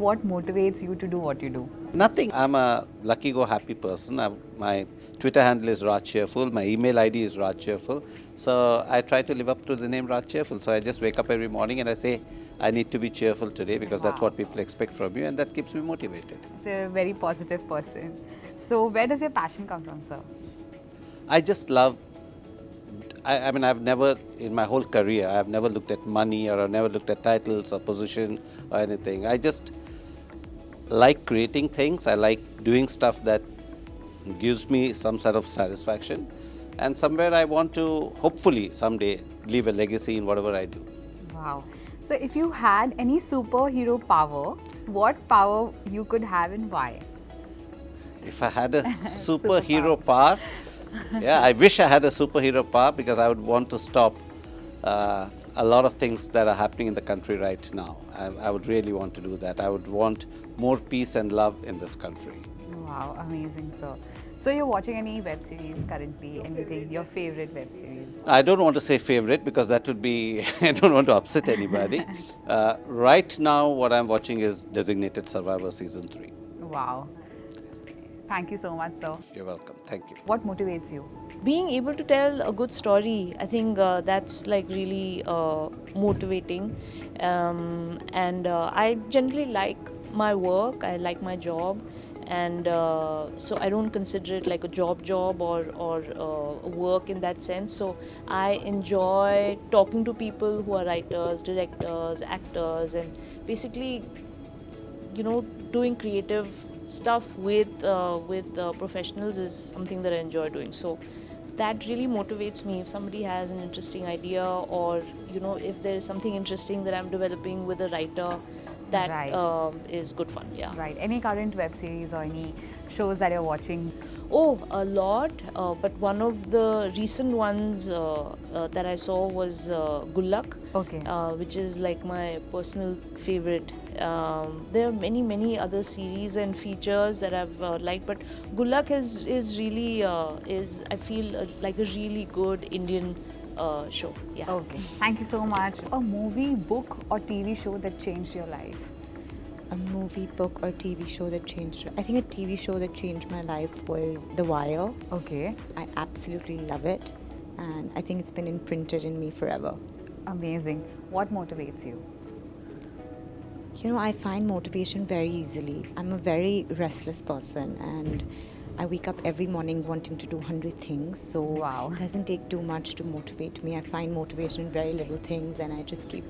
what motivates you to do what you do? Nothing. I'm a lucky go happy person. My Twitter handle is Raj Cheerful. My email ID is Raj Cheerful. So I try to live up to the name Raj Cheerful. So I just wake up every morning and I say, I need to be cheerful today because that's what people expect from you, and that keeps me motivated. So you're a very positive person. So where does your passion come from, sir? I just love. I mean, I've never, in my whole career, I've never looked at money or I've never looked at titles or position or anything. I just like creating things. I like doing stuff that gives me some sort of satisfaction. And somewhere I want to, hopefully, someday leave a legacy in whatever I do. Wow. So if you had any superhero power, what power you could have and why? If I had a superhero power, yeah, I wish I had a superhero power because I would want to stop a lot of things that are happening in the country right now. I would really want to do that. I would want more peace and love in this country. Wow, amazing, sir. So you're watching any web series currently? Anything, your favorite web series? I don't want to say favorite because that would be, I don't want to upset anybody. Right now, what I'm watching is Designated Survivor Season 3. Wow. Thank you so much, sir. You're welcome. Thank you. What motivates you? Being able to tell a good story, I think that's like really motivating. And I generally like my work, I like my job. And so I don't consider it like a job or work in that sense. So I enjoy talking to people who are writers, directors, actors, and basically, doing creative stuff with professionals is something that I enjoy doing. So that really motivates me. If somebody has an interesting idea, or if there is something interesting that I'm developing with a writer, that is good fun. Yeah. Right. Any current web series or any shows that you're watching? Oh, a lot. But one of the recent ones that I saw was Gullak, Okay. which is like my personal favorite. There are many other series and features that I've liked, but Gullak is really I feel like a really good Indian show. Yeah. Okay. Thank you so much. A movie, book, or TV show that changed your life? A movie, book, or TV show that changed. I think a TV show that changed my life was The Wire. Okay. I absolutely love it, and I think it's been imprinted in me forever. Amazing. What motivates you? I find motivation very easily. I'm a very restless person, and I wake up every morning wanting to do 100 things. So Wow. it doesn't take too much to motivate me. I find motivation in very little things, and I just keep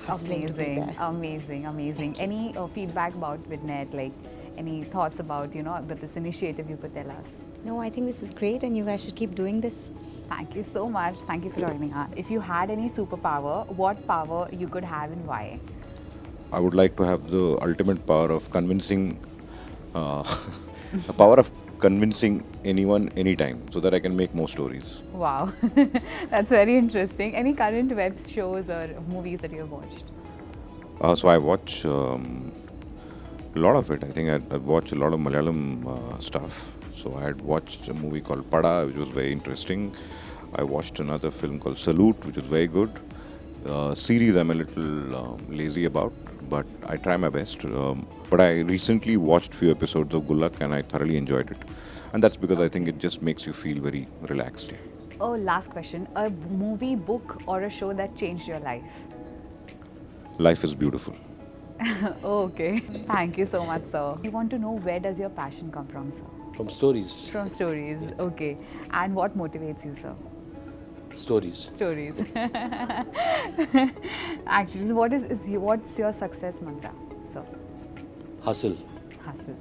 hustling to be there. Amazing. Any feedback about Vidnet? Like any thoughts about about this initiative you could tell us? No, I think this is great, and you guys should keep doing this. Thank you so much. Thank you for joining us. If you had any superpower, what power you could have and why? I would like to have the ultimate power of convincing, the power of convincing anyone, anytime, so that I can make more stories. Wow, that's very interesting. Any current web shows or movies that you have watched? So I watch a lot of it. I think I watch a lot of Malayalam stuff. So I had watched a movie called Pada, which was very interesting. I watched another film called Salute, which was very good. Series I'm a little lazy about, but I try my best. But I recently watched few episodes of Gullak and I thoroughly enjoyed it. And that's because I think it just makes you feel very relaxed. Oh, last question. A movie, book, or a show that changed your life? Life is beautiful. Okay. Thank you so much, sir. We want to know, where does your passion come from, sir? From stories. From stories. Okay. And what motivates you, sir? Stories. Stories. Actually, what's your success mantra, sir? Hustle. Hustle.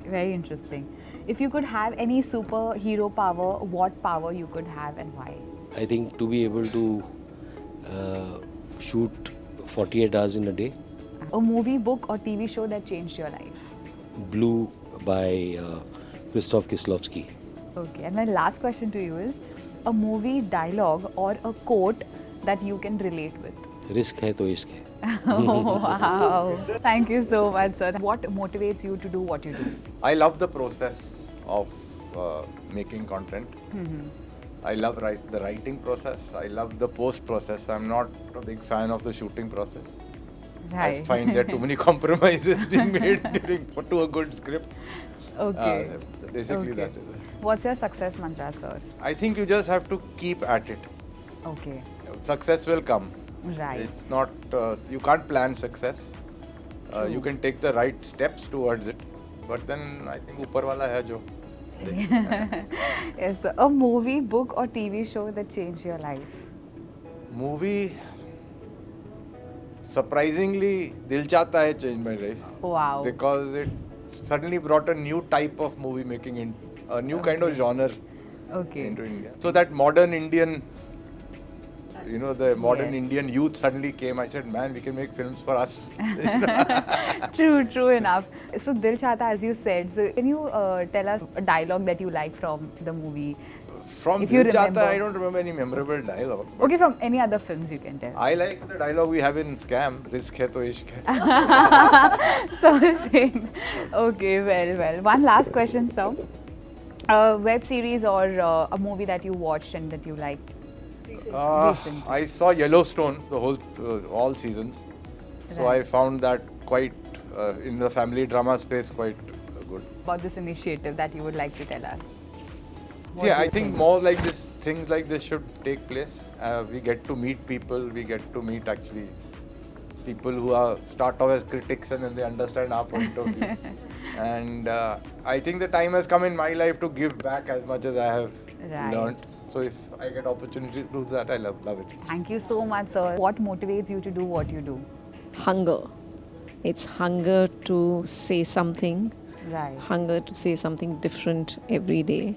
Very interesting. If you could have any superhero power, what power you could have and why? I think to be able to shoot 48 hours in a day. A movie, book, or TV show that changed your life? Blue by Krzysztof Kieslowski. Okay. And my last question to you is, a movie dialogue or a quote that you can relate with? Risk hai to ishq hai. Oh, wow. Thank you so much, sir. What motivates you to do what you do? I love the process of making content. I love the writing process. I love the post process. I'm not a big fan of the shooting process. I Right. find there are too many compromises being made to a good script. Okay. Basically, Okay. that is it. What's your success mantra, sir? I think you just have to keep at it. Okay. Success will come. Right. It's not, you can't plan success. You True. can take the right steps towards it. But then I think Upar wala hai jo. Yes, sir. A movie, book, or TV show that changed your life? Movie, surprisingly, Dil Chahta Hai changed my life. Wow. Because it suddenly brought a new type of movie making in a new kind of genre Okay. into India. So that modern Indian, the modern Yes. Indian youth suddenly came. I said, man, we can make films for us. True enough. So Dil Chahta, as you said, so can you tell us a dialogue that you like from the movie? From If you Dil Chahta, remember. I don't remember any memorable dialogue. but Okay, from any other films you can tell. I like the dialogue we have in Scam, Risk hai to ishq hai. So same. Okay, well. One last question, sir. A web series or a movie that you watched and that you liked? Recent. I saw Yellowstone, the whole, all seasons. So Right. I found that quite, in the family drama space, quite good. About this initiative that you would like to tell us? What See, do I you think more like this, things like this should take place. We get to meet people, we get to meet actually people who start off as critics and then they understand our point of view. And I think the time has come in my life to give back as much as I have Right. learned. So if I get opportunity to do that, I love it. Thank you so much, sir. What motivates you to do what you do? Hunger. It's hunger to say something, Right. hunger to say something different every day.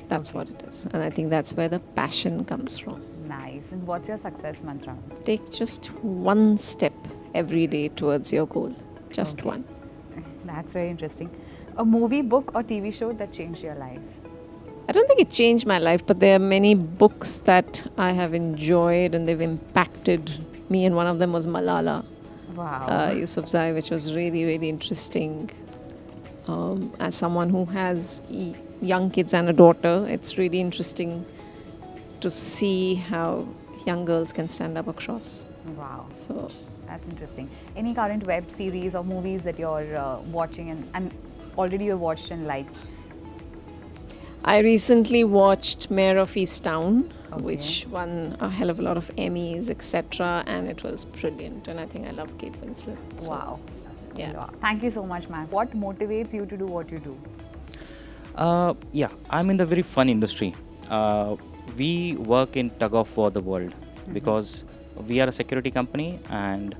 That's what it is. And I think that's where the passion comes from. Nice. And what's your success mantra? Take just one step every day towards your goal. Just Okay. one. That's very interesting. A movie, book, or TV show that changed your life? I don't think it changed my life, but there are many books that I have enjoyed and they've impacted me. And one of them was Malala Wow. Yousafzai, which was really, really interesting. As someone who has young kids and a daughter, it's really interesting to see how young girls can stand up across. Wow. So That's interesting. Any current web series or movies that you're watching and already you've watched and liked? I recently watched Mayor of Easttown, Okay. which won a hell of a lot of Emmys, etc. And it was brilliant. And I think I love Kate Winslet. So, Wow. Yeah. Wow. Thank you so much, ma'am. What motivates you to do what you do? Yeah, I'm in the very fun industry. We work in tug of war the world because we are a security company and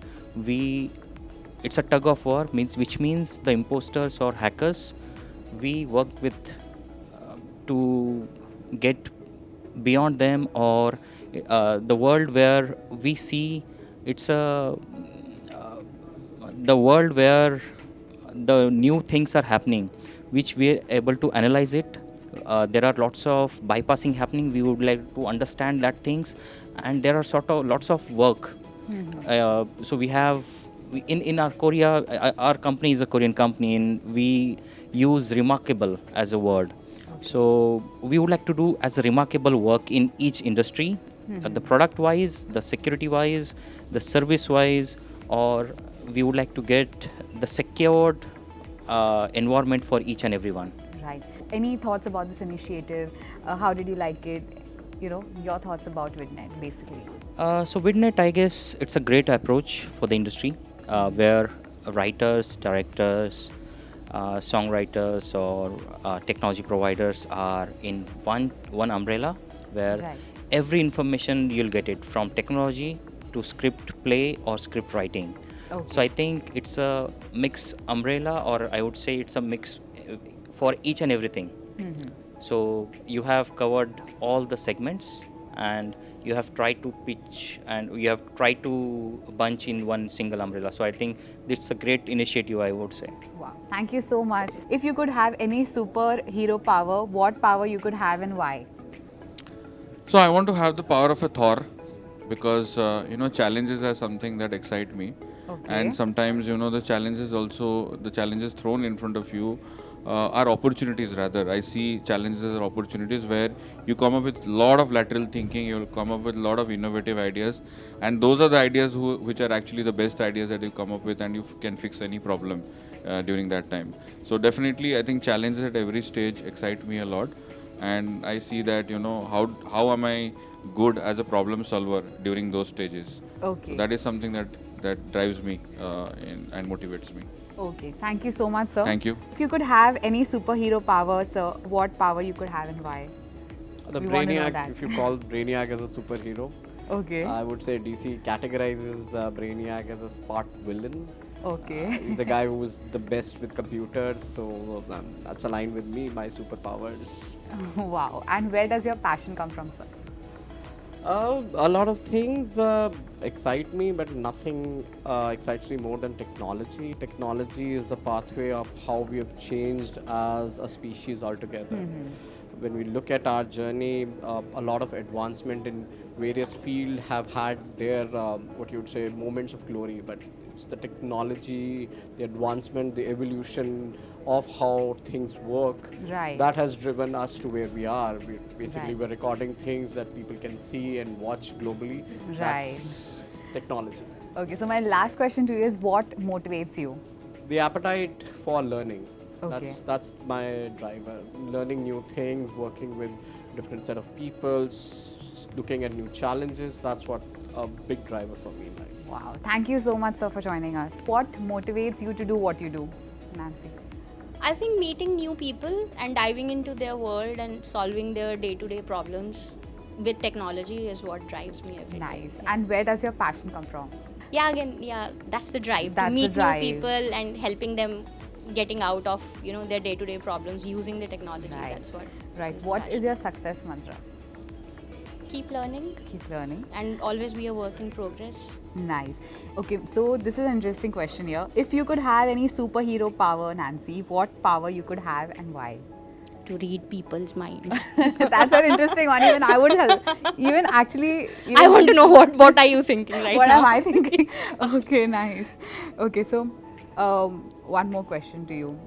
it's a tug of war, which means the imposters or hackers we work with to get beyond them, or the world where we see it's the world where the new things are happening, which we are able to analyze it. There are lots of bypassing happening. We would like to understand that things, and there are sort of lots of work. So we have in our Korea, our company is a Korean company, and we use remarkable as a word. So we would like to do as a remarkable work in each industry, the product wise, the security wise, the service wise, or we would like to get the secured environment for each and everyone. Right. Any thoughts about this initiative? How did you like it? Your thoughts about Vidnet, basically. So Vidnet, I guess it's a great approach for the industry, where writers, directors, songwriters, or technology providers are in one umbrella, where Right. every information you'll get it from technology to script play or script writing. Okay. So I think it's a mix umbrella, or I would say it's a mix for each and everything. So you have covered all the segments, and you have tried to pitch, and you have tried to bunch in one single umbrella. So I think it's a great initiative, I would say. Wow. Thank you so much. If you could have any superhero power, what power you could have and why? So I want to have the power of a Thor, because challenges are something that excite me. Okay. And sometimes the challenges thrown in front of you are opportunities rather. I see challenges as opportunities where you come up with a lot of lateral thinking, you'll come up with a lot of innovative ideas, and those are the ideas which are actually the best ideas that you come up with, and you can fix any problem during that time. So definitely I think challenges at every stage excite me a lot, and I see that, you know, how am I good as a problem solver during those stages. Okay. So that is something that drives me and motivates me. Okay, thank you so much, sir. Thank you. If you could have any superhero power, sir, what power you could have and why? The We want to know Brainiac, that. if you call Brainiac as a superhero, Okay. I would say DC categorizes Brainiac as a smart villain. Okay. He's the guy who's the best with computers, so that's aligned with me, my superpowers. Wow. And where does your passion come from, sir? A lot of things excite me, but nothing excites me more than technology. Technology is the pathway of how we have changed as a species altogether. When we look at our journey, a lot of advancement in various fields have had their, what you would say, moments of glory, but it's the technology, the advancement, the evolution of how things work Right. that has driven us to where we are. Basically, Right. we're recording things that people can see and watch globally. Right. That's technology. Okay, so my last question to you is what motivates you? The appetite for learning. Okay. That's my driver. Learning new things, working with different set of people, looking at new challenges. That's what a big driver for me in life. Wow. Thank you so much, sir, for joining us. What motivates you to do what you do, Nancy? I think meeting new people and diving into their world and solving their day-to-day problems with technology is what drives me every day. Nice. And where does your passion come from? Yeah, that's the drive. That's to the meet drive. new people and helping them getting out of, you know, their day-to-day problems using the technology. Right. That's what. Right. is the What passion. is your success mantra? Keep learning Keep learning. and always be a work in progress. Nice. Okay, so this is an interesting question here. If you could have any superhero power, Nancy, what power you could have and why? To read people's minds. That's an interesting one. Even I would help. Even actually. Even I want to know what are you thinking right what now? am I thinking? Okay, nice. Okay, so one more question to you.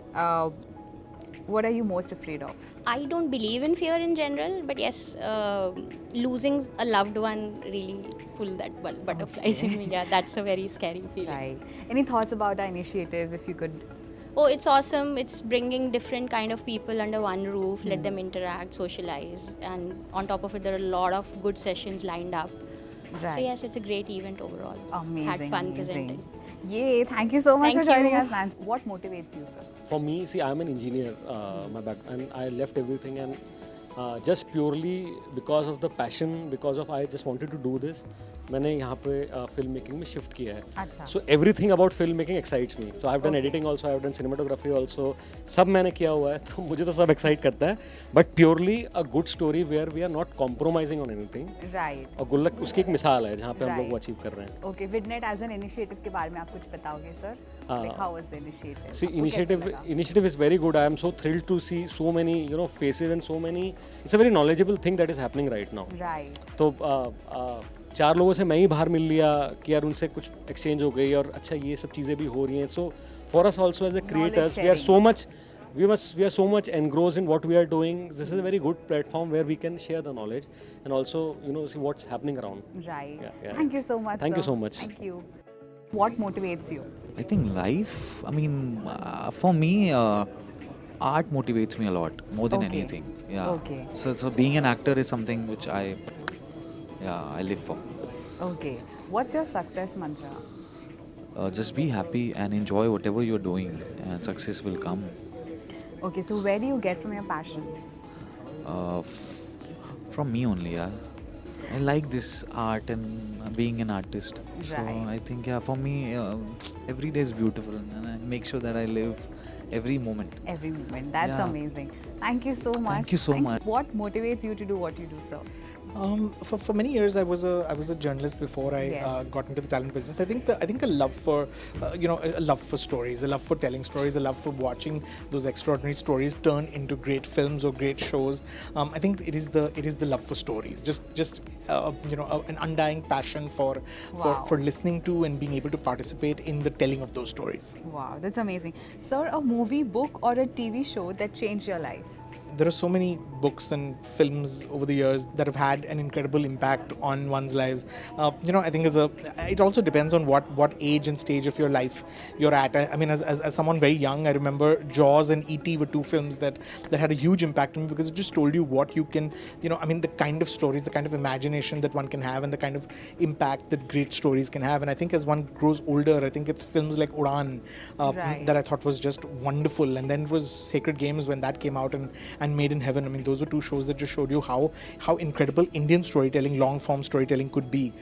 What are you most afraid of? I don't believe in fear in general, but yes, losing a loved one really pull that butterflies in me. Yeah, that's a very scary feeling. Right. Any thoughts about our initiative? If you could. Oh, it's awesome. It's bringing different kind of people under one roof, let them interact, socialize, and on top of it, there are a lot of good sessions lined up. Right. So yes, it's a great event overall. Amazing. Had fun amazing. presenting. Yay! Thank you so much Thank for joining you. us, Nancy. What motivates you, sir? For me, see, I'm an engineer, my background, and I left everything, and just purely because of the passion, because of I just wanted to do this, मैंने यहाँ पे film making में shift किया है. अच्छा. So everything about film making excites me. So I've done editing also, I've done cinematography also. सब मैंने किया हुआ है, तो मुझे तो सब excite करता है. But purely a good story where we are not compromising on anything. Right. और गुल्लक उसकी एक मिसाल है जहाँ पे हम लोग Right. वो अचीव कर रहे हैं. Okay, Vidnet as an initiative के बारे में आप कुछ बताओगे, sir? Like how was the initiative? See, आपको कैसा लगा? initiative is very good. I am so thrilled to see so many, faces and so many. It's a very knowledgeable thing that is happening right now. Right. तो 4 लोगों से मैं ही बाहर मिल लिया कि यार उनसे कुछ एक्सचेंज हो गई और अच्छा ये सब चीज़ें भी हो रही हैं. So for us also as a creators, we are so much. We are so much engrossed in what we are doing. This is a very good platform where we can share the knowledge and also see what's happening around. Right. Yeah. Thank you so much. Thank you sir. so much. Thank you. What motivates you? I think life, I mean, for me, art motivates me a lot, more than Okay. anything. Yeah. Okay. So being an actor is something which I live for. Okay. What's your success mantra? Just be happy and enjoy whatever you're doing, and success will come. Okay, so where do you get from your passion? From me only, yeah. I like this art and being an artist. So Right. I think, for me, every day is beautiful, and I make sure that I live every moment. Every moment. That's Yeah. amazing. Thank you so much. Thank you so much. What motivates you to do what you do, sir? For many years, I was a journalist before I Yes. got into the talent business. I think a love for a love for stories, a love for telling stories, a love for watching those extraordinary stories turn into great films or great shows. I think it is the love for stories, just an undying passion Wow. for listening to and being able to participate in the telling of those stories. Wow, that's amazing. Sir, a movie, book, or a TV show that changed your life? There are so many books and films over the years that have had an incredible impact on one's lives. I think it also depends on what age and stage of your life you're at. I mean, as someone very young, I remember Jaws and E.T. were two films that had a huge impact on me because it just told you what you can, the kind of stories, the kind of imagination that one can have, and the kind of impact that great stories can have. And I think as one grows older, I think it's films like Udan Right. that I thought was just wonderful. And then it was Sacred Games when that came out, and Made in Heaven. I mean, those were two shows that just showed you how incredible Indian storytelling, long form storytelling could be.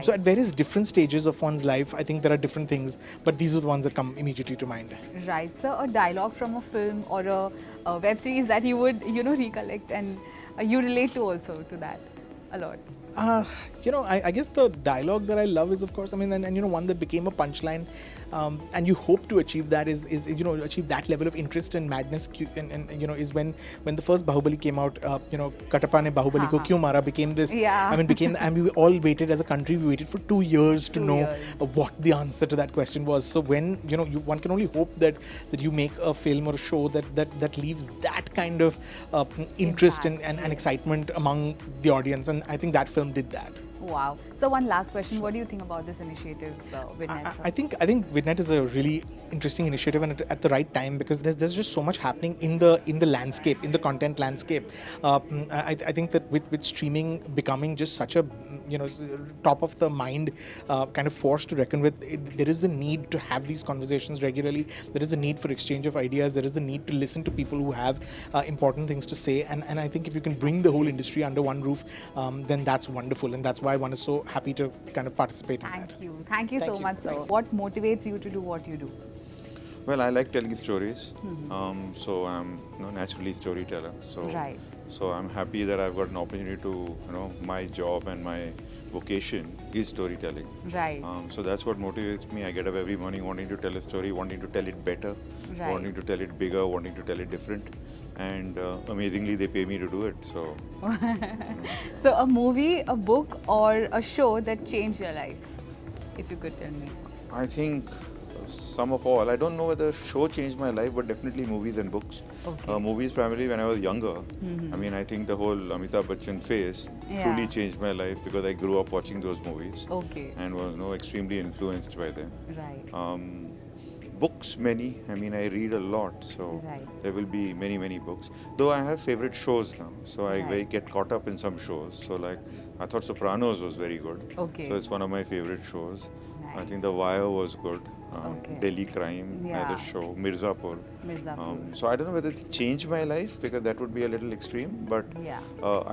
So at various different stages of one's life, I think there are different things, but these are the ones that come immediately to mind. Right. So, a dialogue from a film or a web series that you would, recollect and you relate to also to that a lot. I guess the dialogue that I love is, of course, I mean, and one that became a punchline, and you hope to achieve that is achieve that level of interest and madness, and is when the first Bahubali came out, Katappa ne Bahubali ko kyun mara became this. Yeah. I mean, and we all waited as a country. We waited for 2 years to 2 know years. what the answer to that question was. So when one can only hope that you make a film or a show that leaves that kind of interest and excitement among the audience, and I think that film did that. Wow. So, one last question. What do you think about this initiative, Vidnet? I think Vidnet is a really interesting initiative, and at the right time, because there's just so much happening in the landscape, in the content landscape. I think that with streaming becoming just such a top of the mind kind of force to reckon with, there is the need to have these conversations regularly. There is the need for exchange of ideas. There is the need to listen to people who have important things to say. And I think if you can bring the whole industry under one roof, then that's wonderful, and that's why one is so happy to kind of participate in that. Thank you so much, sir. What motivates you to do what you do? Well, I like telling stories, so I'm naturally storyteller. So, Right. so I'm happy that I've got an opportunity to, my job and my vocation is storytelling. Right. So that's what motivates me. I get up every morning wanting to tell a story, wanting to tell it better, Right. wanting to tell it bigger, wanting to tell it different, and amazingly they pay me to do it. So. So, a movie, a book, or a show that changed your life, if you could tell me. I think some of all. I don't know whether show changed my life, but definitely movies and books. Okay. Movies primarily when I was younger. I mean, I think the whole Amitabh Bachchan phase truly Yeah. changed my life because I grew up watching those movies Okay. and was extremely influenced by them. Right. Books, many. I mean, I read a lot, so Right. there will be many books. Though I have favorite shows now, so I Right. get caught up in some shows. So like, I thought Sopranos was very good. Okay. So it's one of my favorite shows. I think Nice. The Wire was good. Okay. Delhi Crime as Yeah. a show. Mirzapur. Mirzapur. So I don't know whether it changed my life because that would be a little extreme, but Yeah.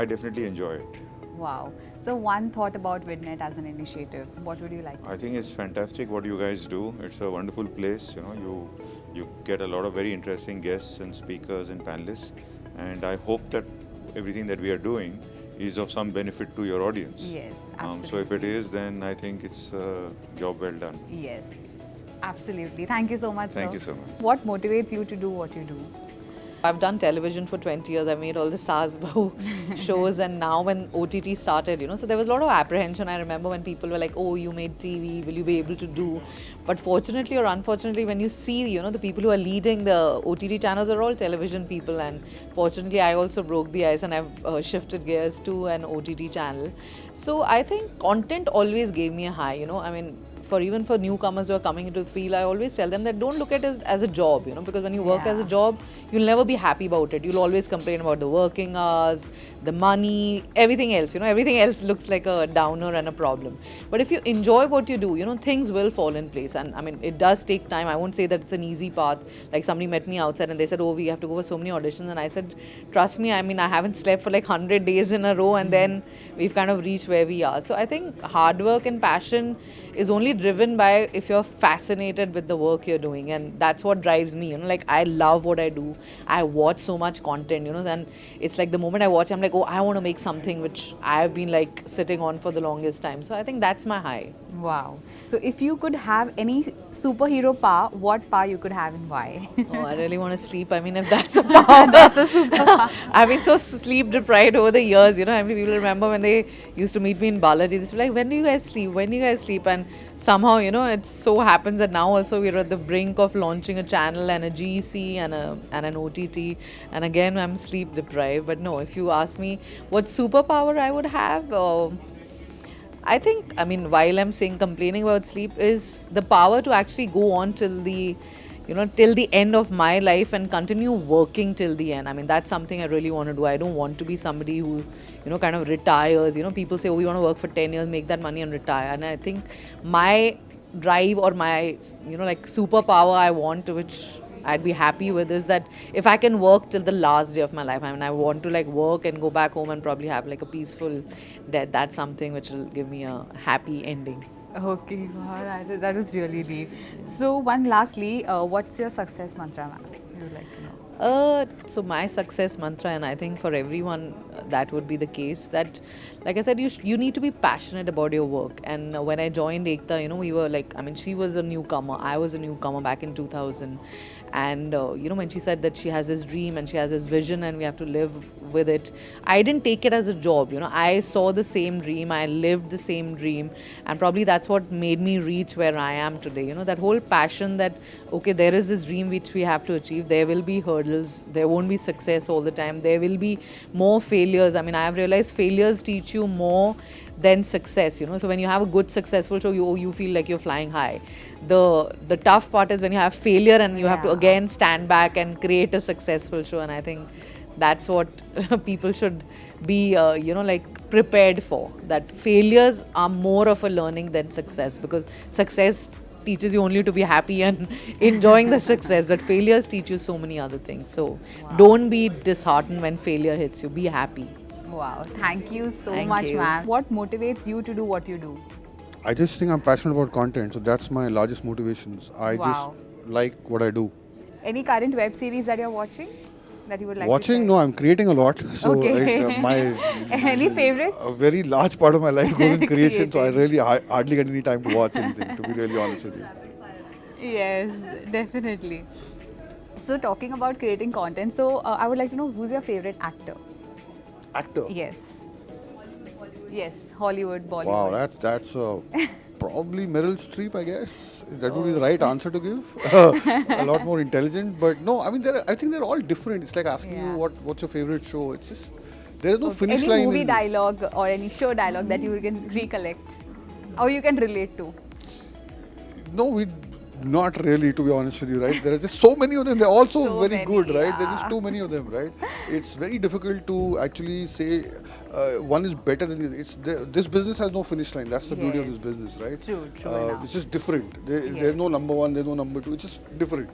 I definitely enjoy it. Wow. So, one thought about Vidnet as an initiative. What would you like to I think it's fantastic what you guys do. It's a wonderful place. You get a lot of very interesting guests and speakers and panelists, and I hope that everything that we are doing is of some benefit to your audience. Yes, So if it is, then I think it's a job well done. Yes, absolutely. Thank you so much, Thank sir. you so much. What motivates you to do what you do? I've done television for 20 years. I made all the Saas Bahu shows, and now when OTT started, so there was a lot of apprehension. I remember when people were like, "Oh, you made TV. Will you be able to do?" But fortunately or unfortunately, when you see, the people who are leading the OTT channels are all television people, and fortunately, I also broke the ice and I've shifted gears to an OTT channel. So I think content always gave me a high. I mean, even for newcomers who are coming into the field, I always tell them that don't look at it as a job, because when you work as a job, you'll never be happy about it. You'll always complain about the working hours, the money, everything else. Everything else looks like a downer and a problem. But if you enjoy what you do, things will fall in place. And I mean, it does take time. I won't say that it's an easy path. Like somebody met me outside and they said, "Oh, we have to go for so many auditions." And I said, "Trust me, I mean, I haven't slept for like 100 days in a row, and then we've kind of reached where we are." So I think hard work and passion is only driven by if you're fascinated with the work you're doing, and that's what drives me. Like I love what I do. I watch so much content, and it's like the moment I watch, I'm like, oh, I want to make something which I've been like sitting on for the longest time. So I think that's my high. Wow. So if you could have any superhero power, what power you could have and why? Oh, I really want to sleep. I mean, if that's a power, that's a superpower. I've been so sleep deprived over the years. How many people remember when they used to meet me in Balaji? They used to be like, when do you guys sleep? When do you guys sleep? And somehow, it so happens that now also we're at the brink of launching a channel and a GEC and an OTT. And again, I'm sleep deprived. But no, if you ask me what superpower I would have, I think, while I'm saying complaining about sleep, is the power to actually go on till the end of my life and continue working till the end. That's something I really want to do. I don't want to be somebody who, kind of retires. People say, oh, we want to work for 10 years, make that money and retire. And I think my drive or my, superpower I want, which I'd be happy with, is that if I can work till the last day of my life, I want to work and go back home and probably have a peaceful death. That's something which will give me a happy ending. Okay, wow, that is really deep. So lastly, what's your success mantra, ma'am? You would like to know. So my success mantra, and I think for everyone that would be the case, that like I said, you need to be passionate about your work. And when I joined Ekta, we were she was a newcomer, I was a newcomer back in 2000. And when she said that she has this dream and she has this vision and we have to live with it, I didn't take it as a job. I saw the same dream, I lived the same dream, and probably that's what made me reach where I am today. That whole passion that, okay, there is this dream which we have to achieve. There will be hurdles, there won't be success all the time, there will be more failures. I have realized failures teach you more than success. So when you have a good successful show, you feel like you're flying high. The tough part is when you have failure and you have to again stand back and create a successful show. And I think that's what people should be prepared for, that failures are more of a learning than success, because success teaches you only to be happy and enjoying the success, but failures teach you so many other things. So don't be disheartened when failure hits you, be happy. Wow, thank you so Thank much, you. ma'am. What motivates you to do what you do? I just think I'm passionate about content, so that's my largest motivations. I just like what I do. Any current web series that you're watching that you would like Watching? to share? No, I'm creating a lot. So Okay. any favorites? A very large part of my life goes in creation, so I really hardly get any time to watch anything, to be really honest with you. Yes, definitely. So talking about creating content, so I would like to know, who's your favorite actor? Actor? Yes. Yes, Hollywood, Bollywood. Wow, that's probably Meryl Streep, I guess. That would be the right answer to give. A lot more intelligent, but no, I think they're all different. It's like asking you what's your favorite show. It's just, there is no finish line. Any movie dialogue or any show dialogue that you can recollect or you can relate to? No, not really, to be honest with you, right? There are just so many of them. They're also So very many, good, right? There's just too many of them, right? It's very difficult to actually say one is better than the other. This business has no finish line. That's the beauty of this business, right? True it's just different. There's no number one, there's no number two. It's just different.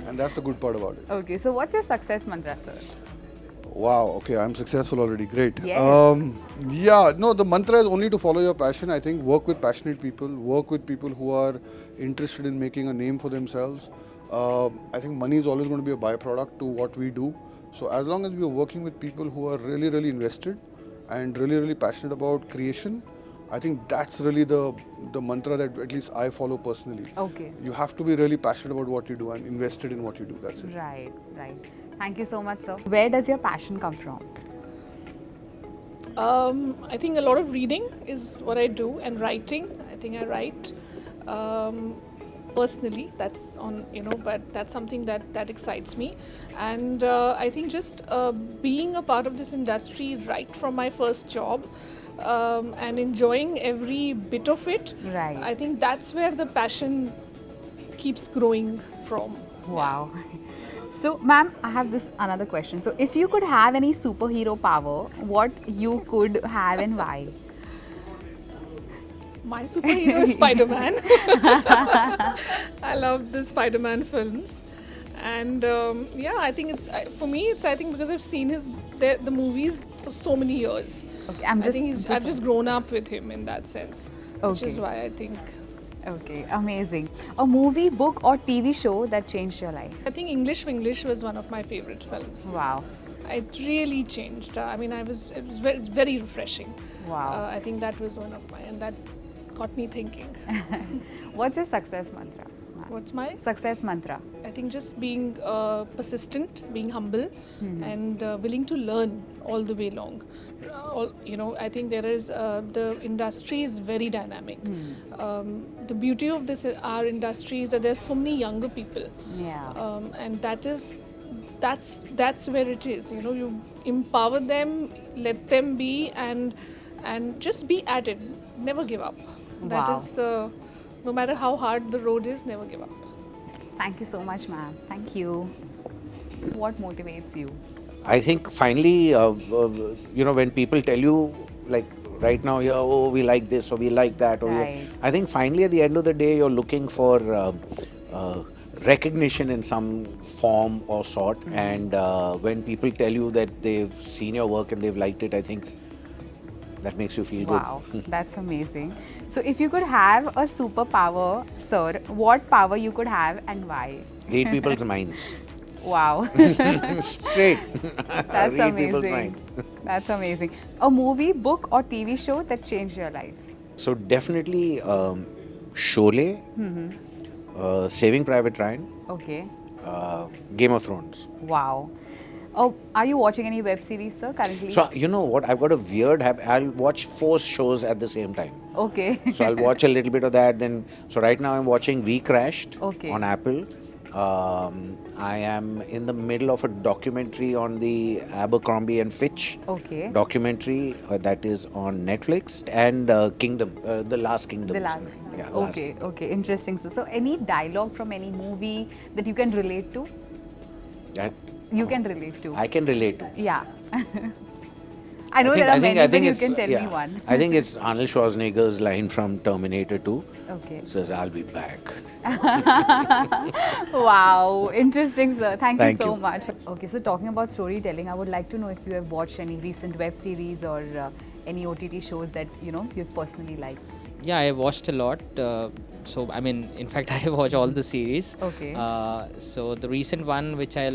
And that's the good part about it. Okay, so what's your success mantra, sir? Wow, okay, I'm successful already. Great. Yes. The mantra is only to follow your passion. I think work with passionate people, work with people who are interested in making a name for themselves. I think money is always going to be a byproduct to what we do. So as long as we are working with people who are really, really invested and really, really passionate about creation, I think that's really the mantra that at least I follow personally. Okay. You have to be really passionate about what you do and invested in what you do. That's it. Right. Thank you so much, sir. Where does your passion come from? I think a lot of reading is what I do, and writing. I think I write personally. That's on, but that's something that excites me. And I think just being a part of this industry right from my first job and enjoying every bit of it. Right. I think that's where the passion keeps growing from. Wow. So, ma'am, I have another question. So, if you could have any superhero power, what you could have and why? My superhero is Spider-Man. I love the Spider-Man films. And I think for me, I think because I've seen the movies for so many years. Okay, I've just grown up with him in that sense. Which is why I think Okay, amazing. A movie, book, or TV show that changed your life? I think English was one of my favorite films. Wow. It really changed. It was it's very refreshing. Wow. I think that was one of my, and that got me thinking. What's your success mantra? What's my Success mantra? I think just being persistent, being humble, and willing to learn all the way long. I think there is the industry is very dynamic. The beauty of this our industry is that there's so many younger people, and that's where it is. You empower them, let them be, and just be at it. Never give up. That is the. No matter how hard the road is, never give up. Thank you so much, ma'am. Thank you. What motivates you? I think finally, when people tell you, like right now, oh, we like this or we like that. I think finally at the end of the day, you're looking for recognition in some form or sort. And when people tell you that they've seen your work and they've liked it, I think that makes you feel good. Wow, that's amazing. So if you could have a superpower, sir, what power you could have and why? Read people's minds. Wow. Straight. That's Read amazing. people's minds. That's amazing. A movie, book, or TV show that changed your life? So definitely Sholay, Saving Private Ryan, Okay. Game of Thrones. Wow. Oh, are you watching any web series, sir, currently? So you know what? I've got a weird habit. I'll watch 4 shows at the same time. Okay. So I'll watch a little bit of that. So right now I'm watching We Crashed on Apple. I am in the middle of a documentary on the Abercrombie and Fitch documentary that is on Netflix, and Kingdom, The Last Kingdom. The Last Kingdom. Yeah, okay, interesting. So any dialogue from any movie that you can relate to? You can relate to. I can relate to. Yeah. I know there are many, but you can tell me one. I think it's Arnold Schwarzenegger's line from Terminator 2. Okay. It says, I'll be back. Wow, interesting, sir. Thank you so you. much. Okay, so talking about storytelling, I would like to know if you have watched any recent web series or any OTT shows that you've personally liked. Yeah, I watched a lot. In fact, I watch all the series. Okay. So the recent one which I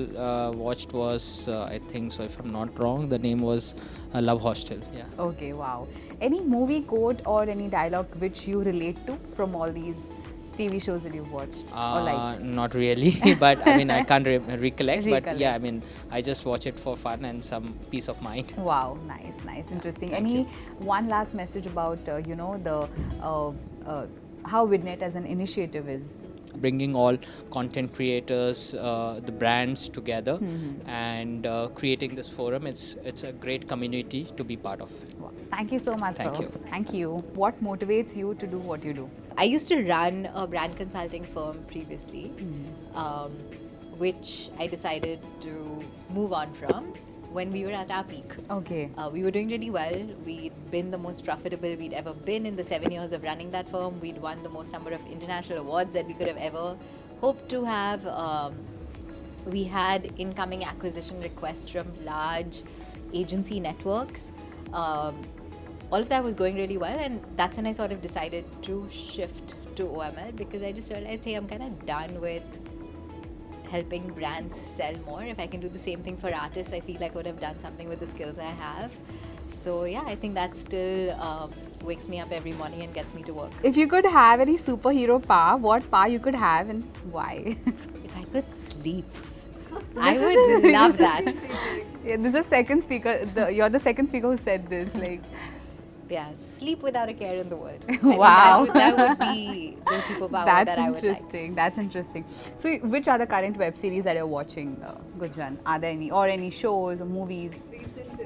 watched was, I think, so if I'm not wrong, the name was Love Hostel. Yeah. Okay, wow. Any movie quote or any dialogue which you relate to from all these TV shows that you've watched or liked? Not really, but I can't recollect. But yeah, I just watch it for fun and some peace of mind. Wow, nice, interesting. One last message about how Vidnet as an initiative is bringing all content creators, the brands together, and creating this forum. It's a great community to be part of. Wow. Thank you so much, Thank sir. you. Thank you. What motivates you to do what you do? I used to run a brand consulting firm previously, which I decided to move on from when we were at our peak. Okay. We were doing really well. We'd been the most profitable we'd ever been in the 7 years of running that firm. We'd won the most number of international awards that we could have ever hoped to have. We had incoming acquisition requests from large agency networks. All of that was going really well, and that's when I sort of decided to shift to OML, because I just realized, hey, I'm kind of done with helping brands sell more. If I can do the same thing for artists, I feel like I would have done something with the skills I have. So yeah, I think that still wakes me up every morning and gets me to work. If you could have any superhero power, what power you could have and why? If I could sleep, I would love that. Yeah, this is the second speaker. You're the second speaker who said this. Yeah, sleep without a care in the world. Wow. That would be the superpower that I would like. That's interesting. That's interesting. So, which are the current web series that you're watching, Gunjan? Are there any shows or movies?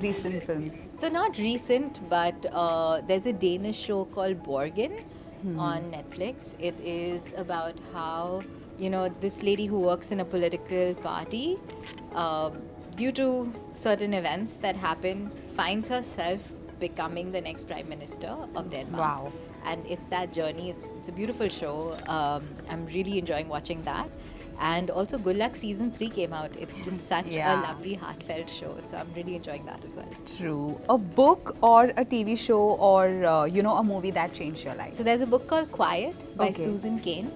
Recent films? So not recent, but there's a Danish show called Borgen on Netflix. It is about how, this lady who works in a political party, due to certain events that happen, finds herself becoming the next Prime Minister of Denmark. Wow. And it's that journey. It's a beautiful show. I'm really enjoying watching that. And also Good Luck Season 3 came out. It's just such Yeah. a lovely, heartfelt show. So I'm really enjoying that as well. True. A book or a TV show or, a movie that changed your life? So there's a book called Quiet by Okay. Susan Cain.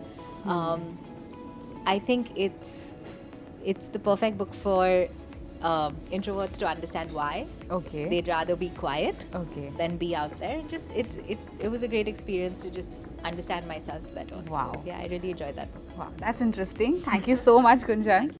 I think it's the perfect book for introverts to understand why Okay. they'd rather be quiet Okay. than be out there. Just it was a great experience to just understand myself better. So, Wow. yeah, I really enjoyed that book. Wow, that's interesting. Thank you so much, Gunjan.